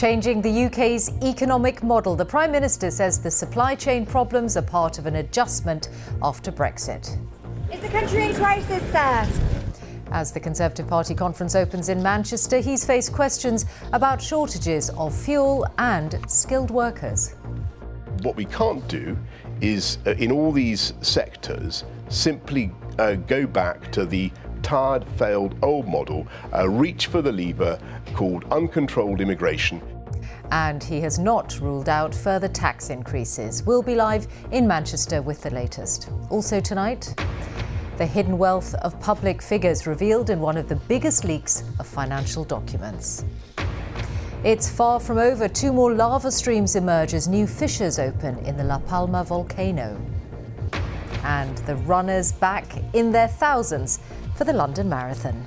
Changing the UK's economic model. The Prime Minister says the supply chain problems are part of an adjustment after Brexit. Is the country in crisis, sir? As the Conservative Party conference opens in Manchester, he's faced questions about shortages of fuel and skilled workers. What we can't do is, in all these sectors, simply go back to the tired, failed old model, reach for the lever called uncontrolled immigration. And he has not ruled out further tax increases. We'll be live in Manchester with the latest. Also tonight, the hidden wealth of public figures revealed in one of the biggest leaks of financial documents. It's far from over. 2 more lava streams emerge as new fissures open in the Palma Volcano. And the runners back in their thousands for the London Marathon.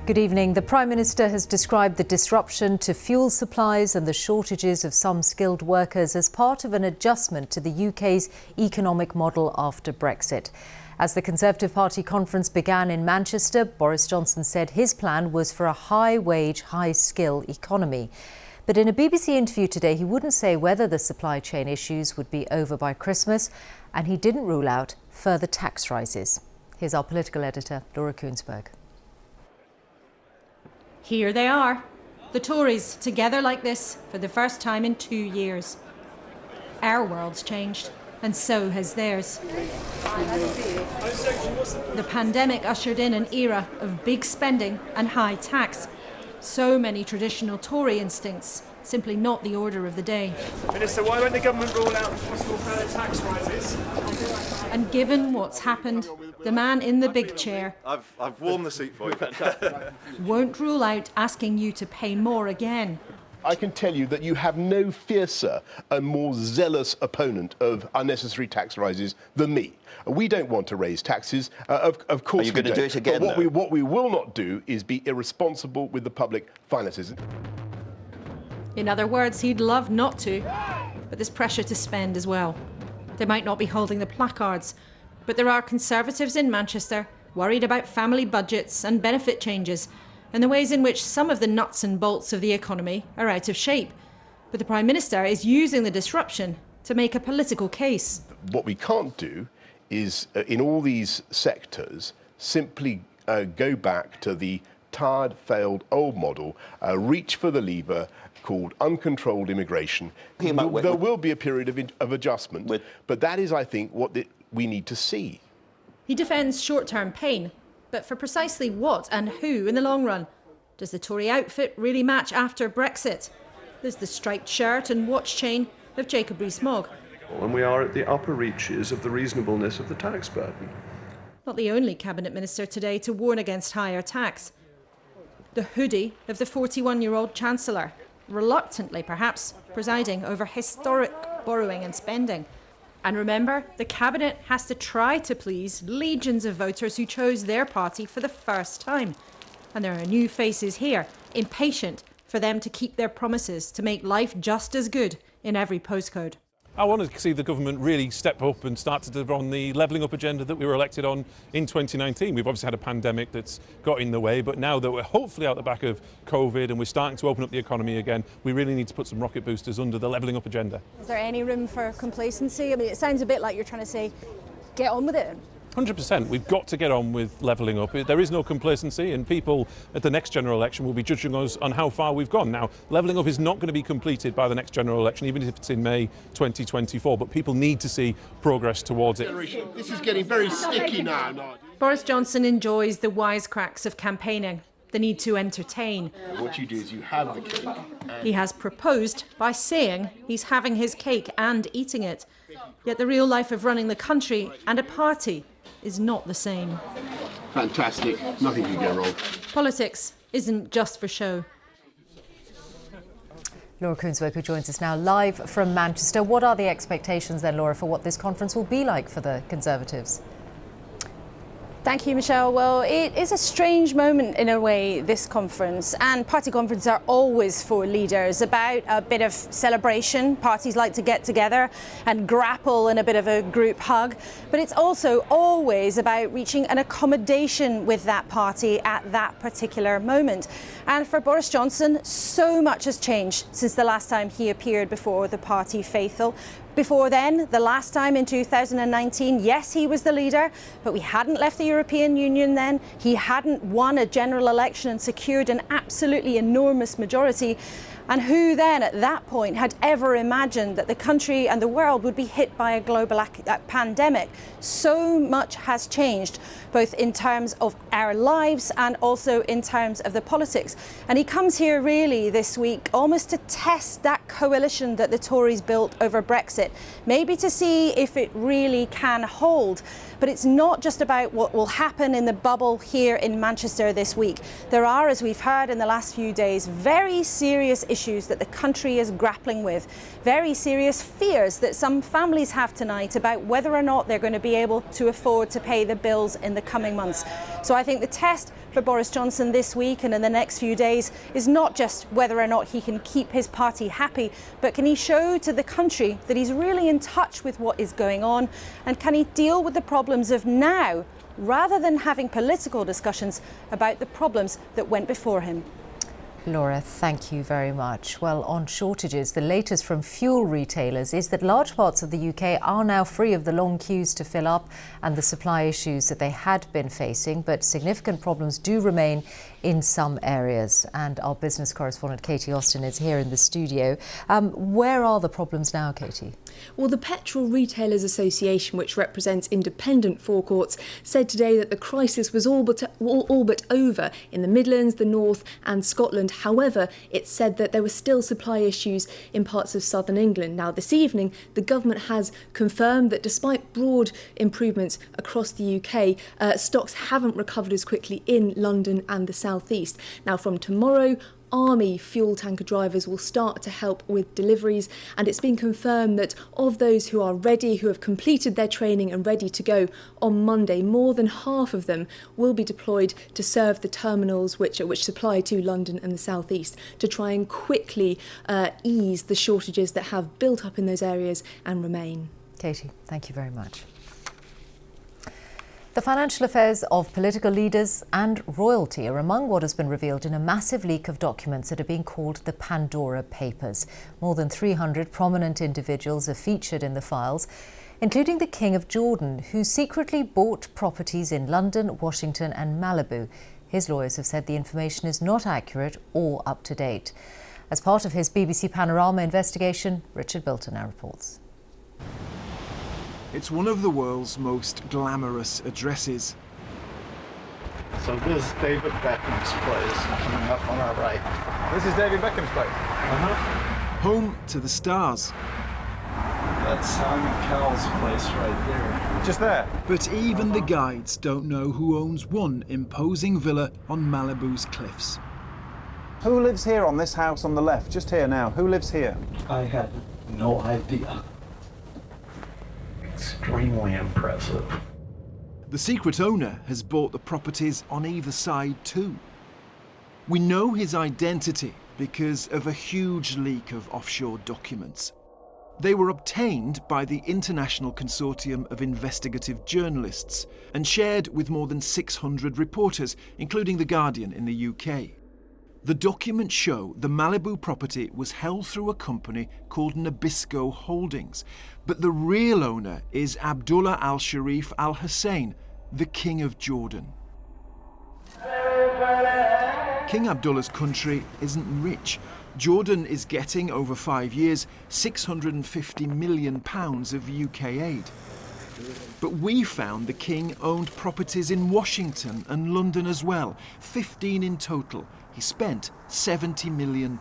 Good evening. The Prime Minister has described the disruption to fuel supplies and the shortages of some skilled workers as part of an adjustment to the UK's economic model after Brexit. As the Conservative Party conference began in Manchester, Boris Johnson said his plan was for a high-wage, high-skill economy. But in a BBC interview today, he wouldn't say whether the supply chain issues would be over by Christmas, and he didn't rule out further tax rises. Here's our political editor, Laura Kuensor. Here they are, the Tories, together like this for the first time in 2 years. Our world's changed, and so has theirs. The pandemic ushered in an era of big spending and high tax. So many traditional Tory instincts, simply not the order of the day. Minister, why won't the government rule out possible further tax rises? And given what's happened, the man in the big chair I've warmed the seat for you. won't rule out asking you to pay more again. I can tell you that you have no fiercer and more zealous opponent of unnecessary tax rises than me. We don't want to raise taxes. Of course, Are you going to do it again? But what we will not do is be irresponsible with the public finances. In other words, he'd love not to, but there's pressure to spend as well. They might not be holding the placards, but there are Conservatives in Manchester worried about family budgets and benefit changes and the ways in which some of the nuts and bolts of the economy are out of shape. But the Prime Minister is using the disruption to make a political case. What we can't do is, in all these sectors, simply go back to the tired, failed old model, reach for the lever called uncontrolled immigration. There will be a period of adjustment, but that is, I think, what we need to see. He defends short-term pain, but for precisely what and who in the long run? Does the Tory outfit really match after Brexit? There's the striped shirt and watch chain of Jacob Rees-Mogg. And we are at the upper reaches of the reasonableness of the tax burden. Not the only Cabinet Minister today to warn against higher tax. The hoodie of the 41-year-old Chancellor, reluctantly perhaps, presiding over historic borrowing and spending. And remember, the Cabinet has to try to please legions of voters who chose their party for the first time. And there are new faces here, impatient for them to keep their promises to make life just as good in every postcode. I want to see the government really step up and start to deliver on the levelling up agenda that we were elected on in 2019. We've obviously had a pandemic that's got in the way, but now that we're hopefully out the back of COVID and we're starting to open up the economy again, we really need to put some rocket boosters under the levelling up agenda. Is there any room for complacency? I mean, it sounds a bit like you're trying to say, get on with it. 100%. We've got to get on with levelling up. There is no complacency, and people at the next general election will be judging us on how far we've gone. Now, levelling up is not going to be completed by the next general election, even if it's in May 2024, but people need to see progress towards it. This is getting very sticky now. Boris Johnson enjoys the wisecracks of campaigning, the need to entertain. What you do is you have the cake. He has proposed by saying he's having his cake and eating it. Yet the real life of running the country and a party is not the same. Fantastic. Nothing can go wrong. Politics isn't just for show. Laura Kuensor, who joins us now live from Manchester. What are the expectations then, Laura, for what this conference will be like for the Conservatives? Thank you, Mishal. Well, it is a strange moment in a way, this conference, and party conferences are always for leaders, about a bit of celebration. Parties like to get together and grapple in a bit of a group hug, but it's also always about reaching an accommodation with that party at that particular moment. And for Boris Johnson, so much has changed since the last time he appeared before the party faithful. Before then, the last time in 2019, yes, he was the leader, but we hadn't left the European Union then. He hadn't won a general election and secured an absolutely enormous majority. And who then at that point had ever imagined that the country and the world would be hit by a global pandemic? So much has changed, both in terms of our lives and also in terms of the politics. And he comes here really this week almost to test that coalition that the Tories built over Brexit, maybe to see if it really can hold. But it's not just about what will happen in the bubble here in Manchester this week. There are, as we've heard in the last few days, very serious issues that the country is grappling with, very serious fears that some families have tonight about whether or not they're going to be able to afford to pay the bills in the coming months. So I think the test for Boris Johnson this week and in the next few days is not just whether or not he can keep his party happy, but can he show to the country that he's really in touch with what is going on, and can he deal with the problems of now rather than having political discussions about the problems that went before him. Laura, thank you very much. Well, on shortages, the latest from fuel retailers is that large parts of the UK are now free of the long queues to fill up and the supply issues that they had been facing, but significant problems do remain in some areas. And our business correspondent Katie Austin is here in the studio. Where are the problems now, Katie? Well, the Petrol Retailers Association, which represents independent forecourts, said today that the crisis was all but over in the Midlands, the North and Scotland. However, it said that there were still supply issues in parts of southern England. Now, this evening, the government has confirmed that despite broad improvements across the UK, stocks haven't recovered as quickly in London and the South East. Now, from tomorrow, Army fuel tanker drivers will start to help with deliveries, and it's been confirmed that of those who are ready, who have completed their training and ready to go on Monday, more than half of them will be deployed to serve the terminals which supply to London and the South East, to try and quickly ease the shortages that have built up in those areas and remain. Katie, thank you very much. The financial affairs of political leaders and royalty are among what has been revealed in a massive leak of documents that are being called the Pandora Papers. More than 300 prominent individuals are featured in the files, including the King of Jordan, who secretly bought properties in London, Washington and Malibu. His lawyers have said the information is not accurate or up to date. As part of his BBC Panorama investigation, Richard Bilton now reports. It's one of the world's most glamorous addresses. So this is David Beckham's place, coming up on our right. This is David Beckham's place? Home to the stars. That's Simon Cowell's place right there. Just there? But even the guides don't know who owns one imposing villa on Malibu's cliffs. Who lives here on this house on the left? Just here now. Who lives here? I have no idea. Extremely impressive. The secret owner has bought the properties on either side too. We know his identity because of a huge leak of offshore documents. They were obtained by the International Consortium of Investigative Journalists and shared with more than 600 reporters, including The Guardian in the UK. The documents show the Malibu property was held through a company called Nabisco Holdings, but the real owner is Abdullah al-Sharif al-Husain, the King of Jordan. King Abdullah's country isn't rich. Jordan is getting, over 5 years, £650 million of UK aid. But we found the king owned properties in Washington and London as well, 15 in total. He spent £70 million.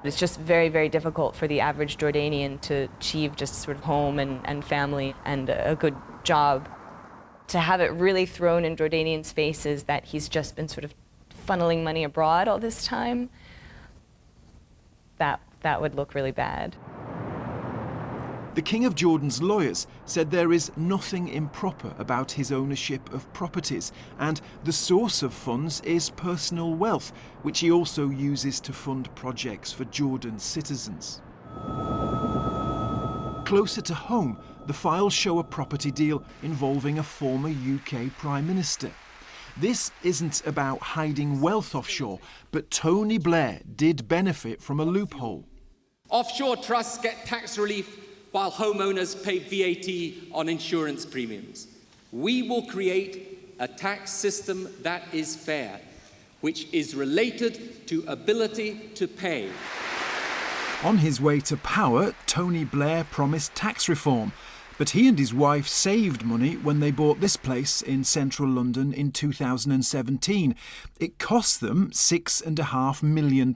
It's just very, very difficult for the average Jordanian to achieve just sort of home and family and a good job. To have it really thrown in Jordanians' faces that he's just been sort of funneling money abroad all this time, that would look really bad. The King of Jordan's lawyers said there is nothing improper about his ownership of properties, and the source of funds is personal wealth, which he also uses to fund projects for Jordan's citizens. Closer to home, the files show a property deal involving a former UK Prime Minister. This isn't about hiding wealth offshore, but Tony Blair did benefit from a loophole. Offshore trusts get tax relief while homeowners pay VAT on insurance premiums. We will create a tax system that is fair, which is related to ability to pay. On his way to power, Tony Blair promised tax reform, but he and his wife saved money when they bought this place in central London in 2017. It cost them £6.5 million.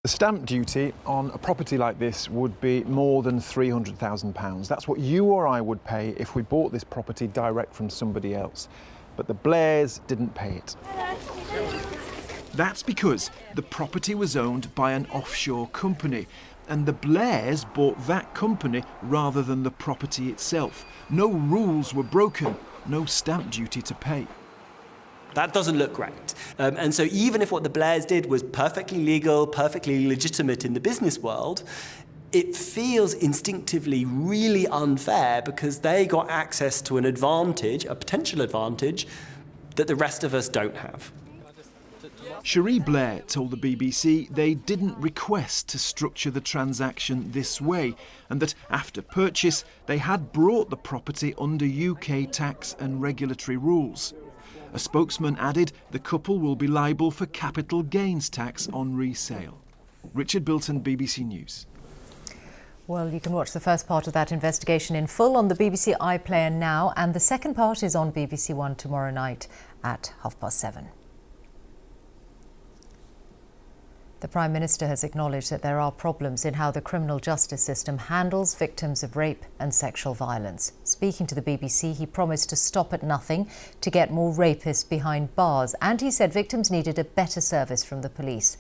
The stamp duty on a property like this would be more than £300,000. That's what you or I would pay if we bought this property direct from somebody else. But the Blairs didn't pay it. That's because the property was owned by an offshore company, and the Blairs bought that company rather than the property itself. No rules were broken, no stamp duty to pay. That doesn't look right. And so even if what the Blairs did was perfectly legal, perfectly legitimate in the business world, it feels instinctively really unfair because they got access to an advantage, a potential advantage, that the rest of us don't have. Cherie Blair told the BBC they didn't request to structure the transaction this way, and that after purchase they had brought the property under UK tax and regulatory rules. A spokesman added the couple will be liable for capital gains tax on resale. Richard Bilton, BBC News. Well, you can watch the first part of that investigation in full on the BBC iPlayer now, and the second part is on BBC One tomorrow night at 7:30. The Prime Minister has acknowledged that there are problems in how the criminal justice system handles victims of rape and sexual violence. Speaking to the BBC, he promised to stop at nothing to get more rapists behind bars, and he said victims needed a better service from the police.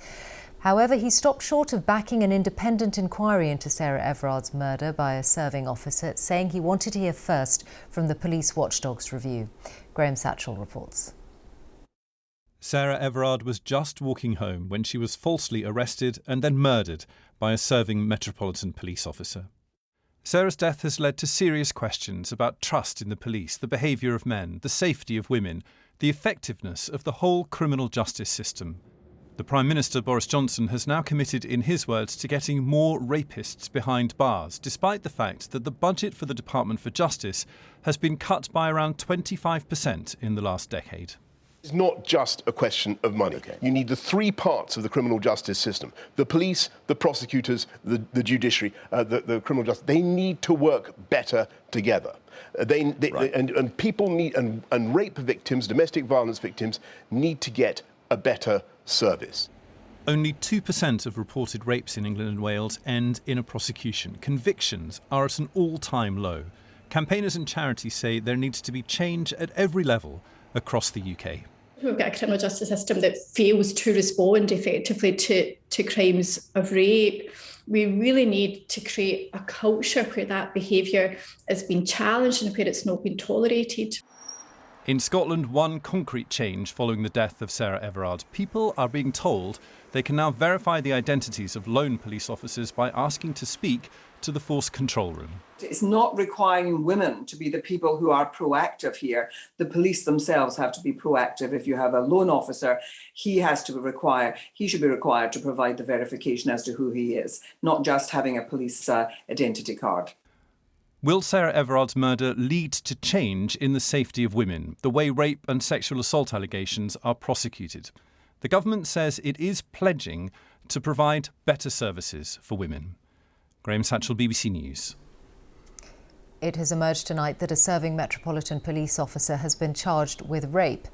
However, he stopped short of backing an independent inquiry into Sarah Everard's murder by a serving officer, saying he wanted to hear first from the Police Watchdog's review. Graham Satchell reports. Sarah Everard was just walking home when she was falsely arrested and then murdered by a serving Metropolitan Police officer. Sarah's death has led to serious questions about trust in the police, the behaviour of men, the safety of women, the effectiveness of the whole criminal justice system. The Prime Minister, Boris Johnson, has now committed, in his words, to getting more rapists behind bars, despite the fact that the budget for the Department for Justice has been cut by around 25% in the last decade. It's not just a question of money. Okay. You need the three parts of the criminal justice system. The police, the prosecutors, the judiciary, the criminal justice. They need to work better together. Right. And people need, and rape victims, domestic violence victims, need to get a better service. Only 2% of reported rapes in England and Wales end in a prosecution. Convictions are at an all-time low. Campaigners and charities say there needs to be change at every level across the UK. We've got a criminal justice system that fails to respond effectively to crimes of rape. We really need to create a culture where that behaviour is being challenged and where it's not being tolerated. In Scotland, one concrete change following the death of Sarah Everard. People are being told they can now verify the identities of lone police officers by asking to speak to the Force Control Room. It's not requiring women to be the people who are proactive here. The police themselves have to be proactive. If you have a lone officer, he should be required to provide the verification as to who he is, not just having a police identity card. Will Sarah Everard's murder lead to change in the safety of women, the way rape and sexual assault allegations are prosecuted? The government says it is pledging to provide better services for women. Graham Satchell, BBC News. It has emerged tonight that a serving Metropolitan Police officer has been charged with rape.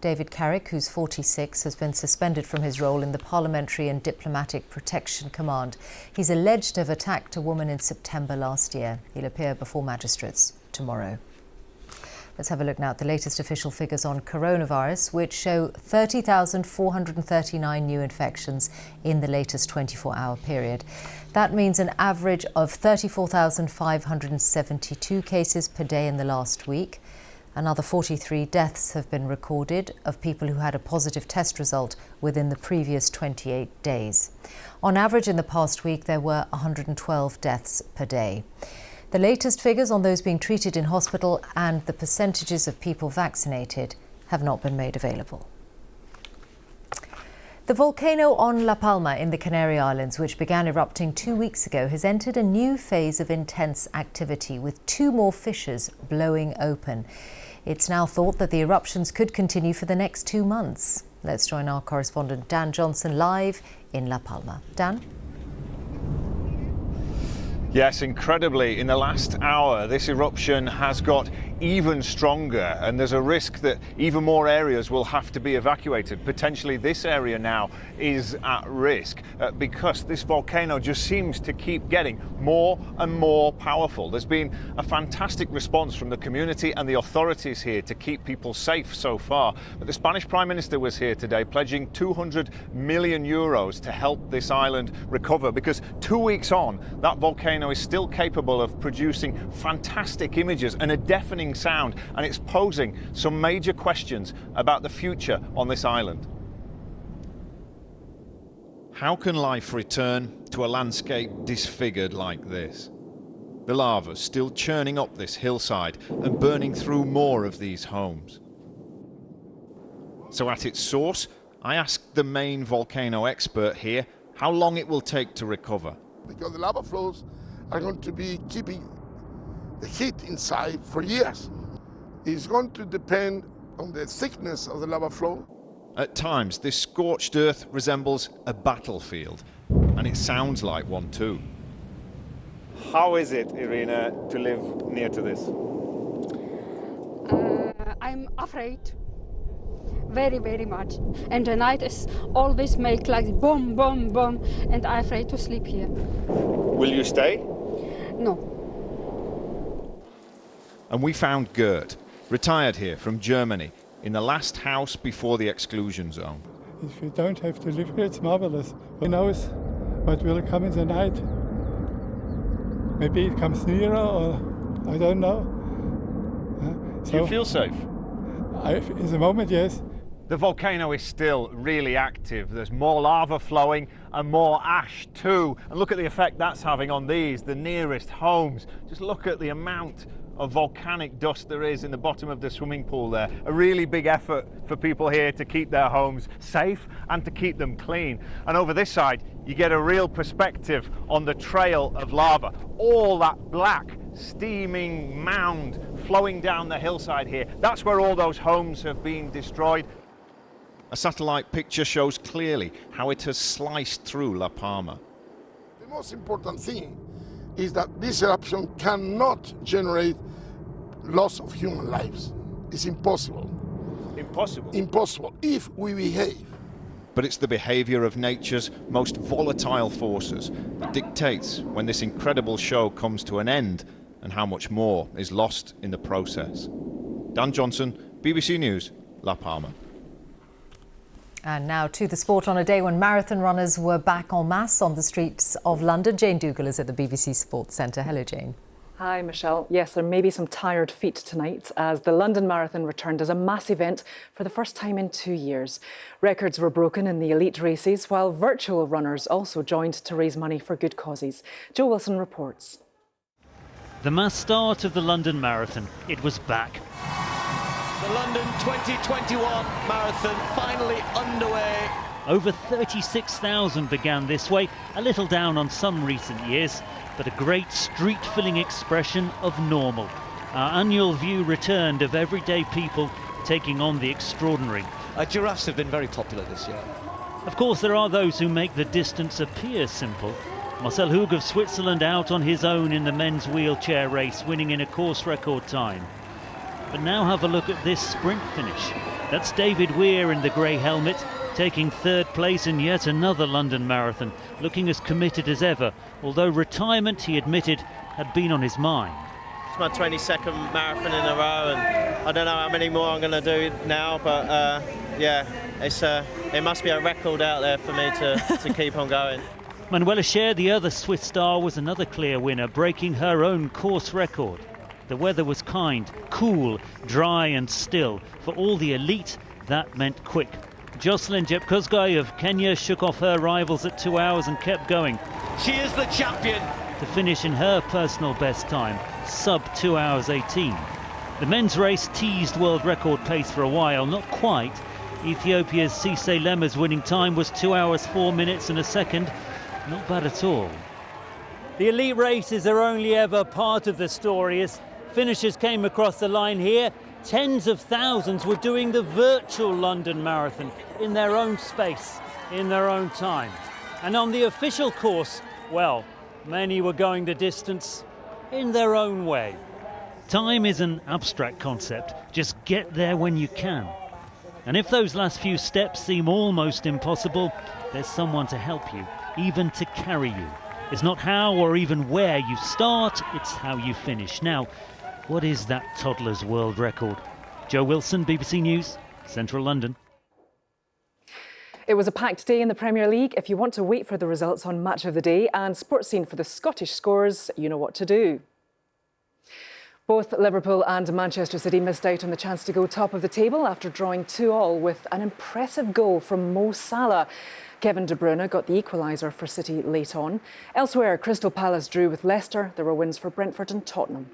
David Carrick, who's 46, has been suspended from his role in the Parliamentary and Diplomatic Protection Command. He's alleged to have attacked a woman in September last year. He'll appear before magistrates tomorrow. Let's have a look now at the latest official figures on coronavirus, which show 30,439 new infections in the latest 24-hour period. That means an average of 34,572 cases per day in the last week. Another 43 deaths have been recorded of people who had a positive test result within the previous 28 days. On average, in the past week, there were 112 deaths per day. The latest figures on those being treated in hospital and the percentages of people vaccinated have not been made available. The volcano on La Palma in the Canary Islands, which began erupting 2 weeks ago, has entered a new phase of intense activity, with 2 more fissures blowing open. It's now thought that the eruptions could continue for the next 2 months. Let's join our correspondent Dan Johnson live in La Palma. Dan? Yes, incredibly, in the last hour, this eruption has got even stronger, and there's a risk that even more areas will have to be evacuated. Potentially this area now is at risk because this volcano just seems to keep getting more and more powerful. There's been a fantastic response from the community and the authorities here to keep people safe so far. But the Spanish Prime Minister was here today pledging 200 million euros to help this island recover, because 2 weeks on, that volcano is still capable of producing fantastic images and a deafening sound, and it's posing some major questions about the future on this island. How can life return to a landscape disfigured like this? The lava still churning up this hillside and burning through more of these homes. So at its source, I asked the main volcano expert here how long it will take to recover. Because the lava flows are going to be keeping the heat inside for years. It's going to depend on the thickness of the lava flow. At times, this scorched earth resembles a battlefield, and it sounds like one too. How is it, Irina, to live near to this? I'm afraid, very, very much. And the night is always make like boom, boom, boom, and I'm afraid to sleep here. Will you stay? No. And we found Gert, retired here from Germany, in the last house before the exclusion zone. If you don't have to live here, it's marvelous. Who knows what will come in the night? Maybe it comes nearer, or I don't know. Do you feel safe? In the moment, yes. The volcano is still really active. There's more lava flowing and more ash too. And look at the effect that's having on these, the nearest homes. Just look at the amount of volcanic dust there is in the bottom of the swimming pool there. A really big effort for people here to keep their homes safe and to keep them clean. And over this side, you get a real perspective on the trail of lava. All that black, steaming mound flowing down the hillside here. That's where all those homes have been destroyed. A satellite picture shows clearly how it has sliced through La Palma. The most important thing is that this eruption cannot generate loss of human lives. It's impossible. Impossible? Impossible, if we behave. But it's the behaviour of nature's most volatile forces that dictates when this incredible show comes to an end and how much more is lost in the process. Dan Johnson, BBC News, La Palma. And now to the sport on a day when marathon runners were back en masse on the streets of London. Jane Dougal is at the BBC Sports Centre. Hello, Jane. Hi, Mishal. Yes, there may be some tired feet tonight as the London Marathon returned as a mass event for the first time in 2 years. Records were broken in the elite races, while virtual runners also joined to raise money for good causes. Joe Wilson reports. The mass start of the London Marathon. It was back. The London 2021 Marathon finally underway. Over 36,000 began this way, a little down on some recent years, but a great street-filling expression of normal. Our annual view returned of everyday people taking on the extraordinary. Giraffes have been very popular this year. Of course, there are those who make the distance appear simple. Marcel Hug of Switzerland out on his own in the men's wheelchair race, winning in a course record time. But now have a look at this sprint finish. That's David Weir in the grey helmet, taking third place in yet another London Marathon, looking as committed as ever, although retirement, he admitted, had been on his mind. it's my 22nd marathon in a row, and I don't know how many more I'm going to do now, but yeah, it must be a record out there for me to keep on going. Manuela Scher, the other Swiss star, was another clear winner, breaking her own course record. The weather was kind, cool, dry and still. For all the elite, that meant quick. Jocelyn Jepkosgei of Kenya shook off her rivals at 2 hours and kept going. She is the champion. To finish in her personal best time, sub 2 hours 18. The men's race teased world record pace for a while, not quite. Ethiopia's Cisse Lemmer's winning time was 2 hours 4 minutes and a second. Not bad at all. The elite races are only ever part of the story. As finishers came across the line here, tens of thousands were doing the virtual London Marathon in their own space, in their own time. And on the official course, well, many were going the distance in their own way. Time is an abstract concept. Just get there when you can. And if those last few steps seem almost impossible, there's someone to help you, even to carry you. It's not how or even where you start, it's how you finish. Now, what is that toddler's world record? Joe Wilson, BBC News, Central London. It was a packed day in the Premier League. If you want to wait for the results on Match of the Day and Sports Scene for the Scottish scores, you know what to do. Both Liverpool and Manchester City missed out on the chance to go top of the table after drawing 2-2 with an impressive goal from Mo Salah. Kevin De Bruyne got the equaliser for City late on. Elsewhere, Crystal Palace drew with Leicester. There were wins for Brentford and Tottenham.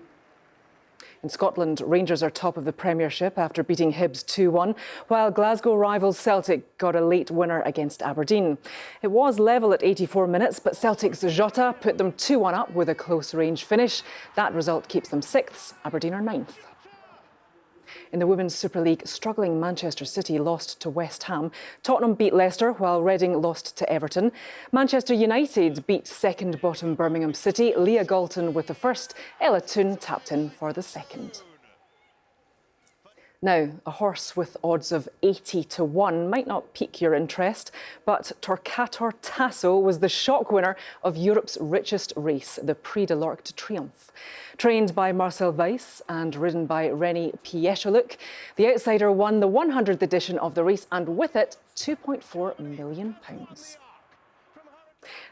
In Scotland, Rangers are top of the Premiership after beating Hibs 2-1, while Glasgow rivals Celtic got a late winner against Aberdeen. It was level at 84 minutes, but Celtic's Jota put them 2-1 up with a close-range finish. That result keeps them 6th, Aberdeen are 9th. In the Women's Super League, struggling Manchester City lost to West Ham. Tottenham beat Leicester, while Reading lost to Everton. Manchester United beat second-bottom Birmingham City. Leah Galton with the first, Ella Toone tapped in for the second. Now, a horse with odds of 80-1 might not pique your interest, but Torquator Tasso was the shock winner of Europe's richest race, the Prix de l'Arc de Triomphe. Trained by Marcel Weiss and ridden by Rennie Piecholuk, the outsider won the 100th edition of the race and with it £2.4 million.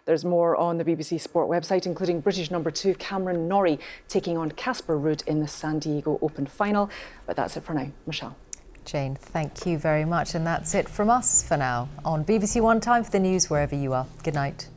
There's more on the BBC Sport website, including British number 2 Cameron Norrie taking on Casper Ruud in the San Diego Open final. But that's it for now. Mishal. Jane, thank you very much. And that's it from us for now. On BBC One, time for the news wherever you are. Good night.